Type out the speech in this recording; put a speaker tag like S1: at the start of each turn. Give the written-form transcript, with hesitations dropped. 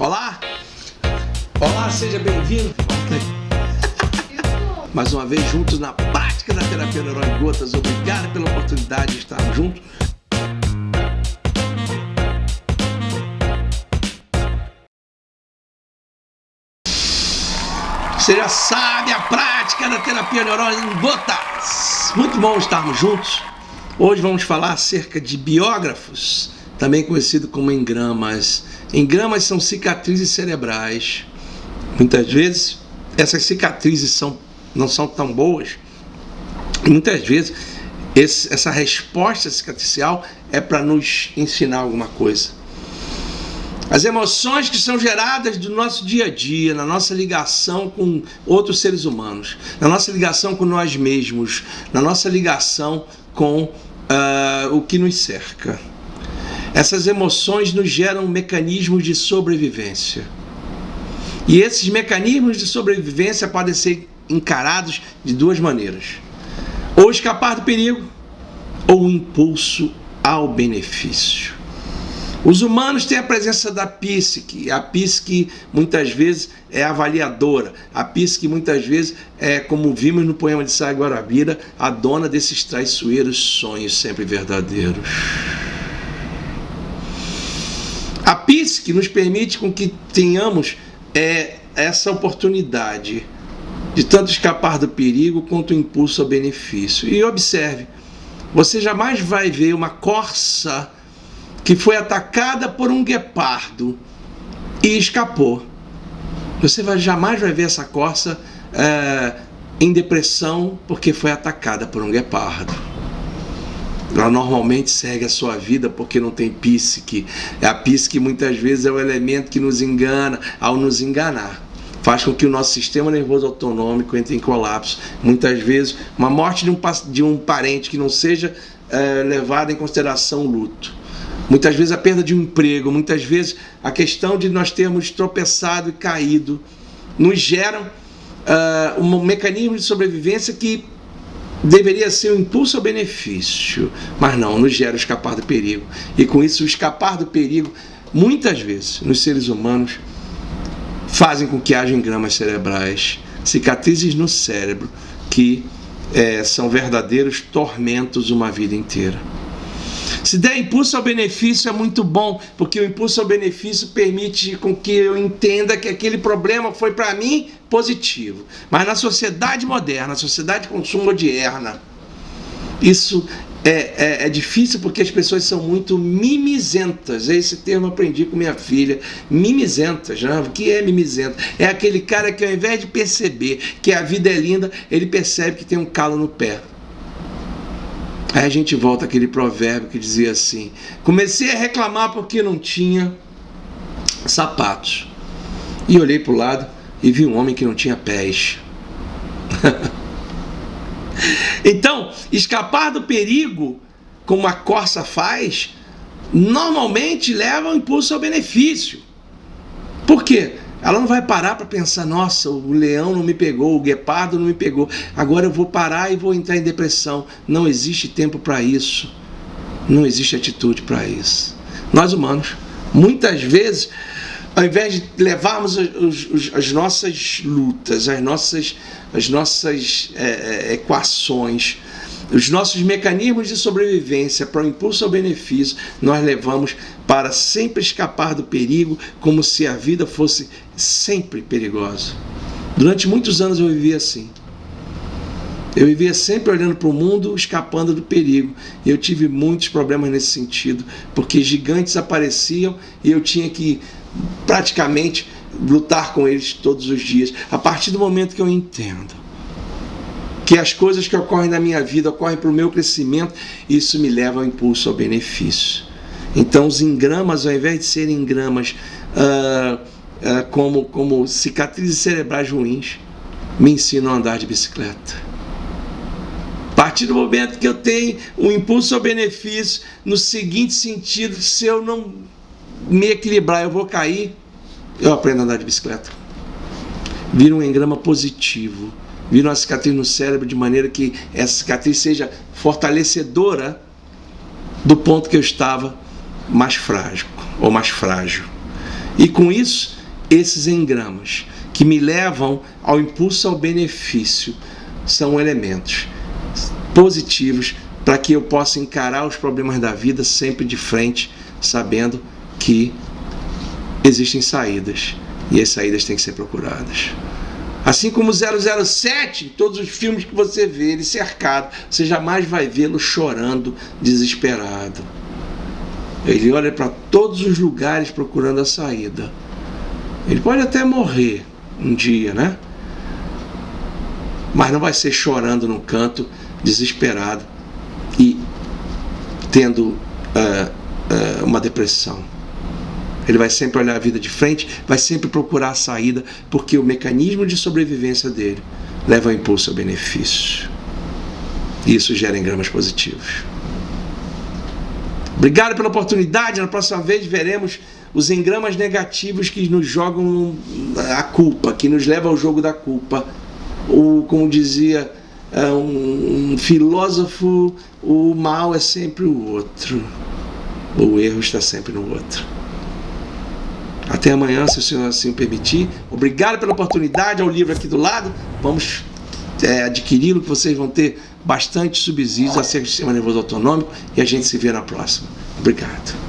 S1: Olá! Olá, seja bem-vindo! Mais uma vez juntos na prática da terapia Neurônio em Gotas. Obrigado pela oportunidade de estarmos juntos. Você já sabe a prática da terapia Neurônio em Gotas. Muito bom estarmos juntos. Hoje vamos falar acerca de biógrafos, também conhecido como engramas. Engramas são cicatrizes cerebrais. Muitas vezes essas cicatrizes não são tão boas. E muitas vezes essa resposta cicatricial é para nos ensinar alguma coisa. As emoções que são geradas do nosso dia a dia, na nossa ligação com outros seres humanos, na nossa ligação com nós mesmos, na nossa ligação com o que nos cerca. Essas emoções nos geram mecanismos de sobrevivência. E esses mecanismos de sobrevivência podem ser encarados de duas maneiras: ou escapar do perigo, ou o impulso ao benefício. Os humanos têm a presença da psique. A psique muitas vezes é avaliadora. A psique muitas vezes é, como vimos no poema de Sá Guarabira, a dona desses traiçoeiros sonhos sempre verdadeiros. A psique nos permite com que tenhamos essa oportunidade de tanto escapar do perigo quanto o impulso ao benefício. E observe, você jamais vai ver uma corça que foi atacada por um guepardo e escapou. Você jamais vai ver essa corça em depressão porque foi atacada por um guepardo. Ela normalmente segue a sua vida porque não tem psique. A psique muitas vezes é o elemento que nos engana. Ao nos enganar, faz com que o nosso sistema nervoso autonômico entre em colapso. Muitas vezes, uma morte de um parente que não seja levada em consideração o luto. Muitas vezes a perda de um emprego, muitas vezes a questão de nós termos tropeçado e caído, nos geram um mecanismo de sobrevivência que deveria ser um impulso ao benefício, mas não, nos gera o escapar do perigo. E com isso, o escapar do perigo, muitas vezes, nos seres humanos, fazem com que haja engramas cerebrais, cicatrizes no cérebro, que são verdadeiros tormentos uma vida inteira. Se der impulso ao benefício é muito bom, porque o impulso ao benefício permite com que eu entenda que aquele problema foi para mim positivo. Mas na sociedade moderna, na sociedade de consumo odierna, isso é difícil porque as pessoas são muito mimizentas. Esse termo eu aprendi com minha filha. Mimizentas, né? O que é mimizento? É aquele cara que ao invés de perceber que a vida é linda, ele percebe que tem um calo no pé. Aí a gente volta àquele provérbio que dizia assim: comecei a reclamar porque não tinha sapatos. E olhei para o lado e vi um homem que não tinha pés. Então, escapar do perigo, como a corça faz, normalmente leva ao impulso ao benefício. Por quê? Ela não vai parar para pensar: nossa, o leão não me pegou, o guepardo não me pegou, agora eu vou parar e vou entrar em depressão. Não existe tempo para isso. Não existe atitude para isso. Nós humanos, muitas vezes, ao invés de levarmos as nossas lutas, as nossas equações, os nossos mecanismos de sobrevivência para o impulso ao benefício, nós levamos para sempre escapar do perigo, como se a vida fosse sempre perigosa. Durante muitos anos eu vivia assim. Eu vivia sempre olhando para o mundo, escapando do perigo. E eu tive muitos problemas nesse sentido, porque gigantes apareciam e eu tinha que praticamente lutar com eles todos os dias. A partir do momento que eu entendo que as coisas que ocorrem na minha vida ocorrem para o meu crescimento, isso me leva ao impulso ao benefício. Então os engramas, ao invés de serem engramas como cicatrizes cerebrais ruins, me ensinam a andar de bicicleta. A partir do momento que eu tenho um impulso ao benefício, no seguinte sentido: se eu não me equilibrar, eu vou cair, eu aprendo a andar de bicicleta. Vira um engrama positivo, vira uma cicatriz no cérebro, de maneira que essa cicatriz seja fortalecedora do ponto que eu estava mais frágil ou mais frágil. E com isso, esses engramas que me levam ao impulso ao benefício são elementos positivos para que eu possa encarar os problemas da vida sempre de frente, sabendo que existem saídas e as saídas têm que ser procuradas. Assim como 007, em todos os filmes que você vê ele cercado, você jamais vai vê-lo chorando, desesperado. Ele olha para todos os lugares procurando a saída. Ele pode até morrer um dia, né? Mas não vai ser chorando num canto, desesperado e tendo uma depressão. Ele vai sempre olhar a vida de frente, vai sempre procurar a saída, porque o mecanismo de sobrevivência dele leva ao impulso ao benefício. E isso gera engramas positivos. Obrigado pela oportunidade. Na próxima vez veremos os engramas negativos que nos jogam a culpa, que nos levam ao jogo da culpa. Ou, como dizia um filósofo, o mal é sempre o outro. O erro está sempre no outro. Até amanhã, se o senhor assim permitir. Obrigado pela oportunidade. Ao livro aqui do lado. Vamos adquiri-lo, que vocês vão ter bastante subsídios acerca do sistema nervoso autonômico. E a gente se vê na próxima. Obrigado.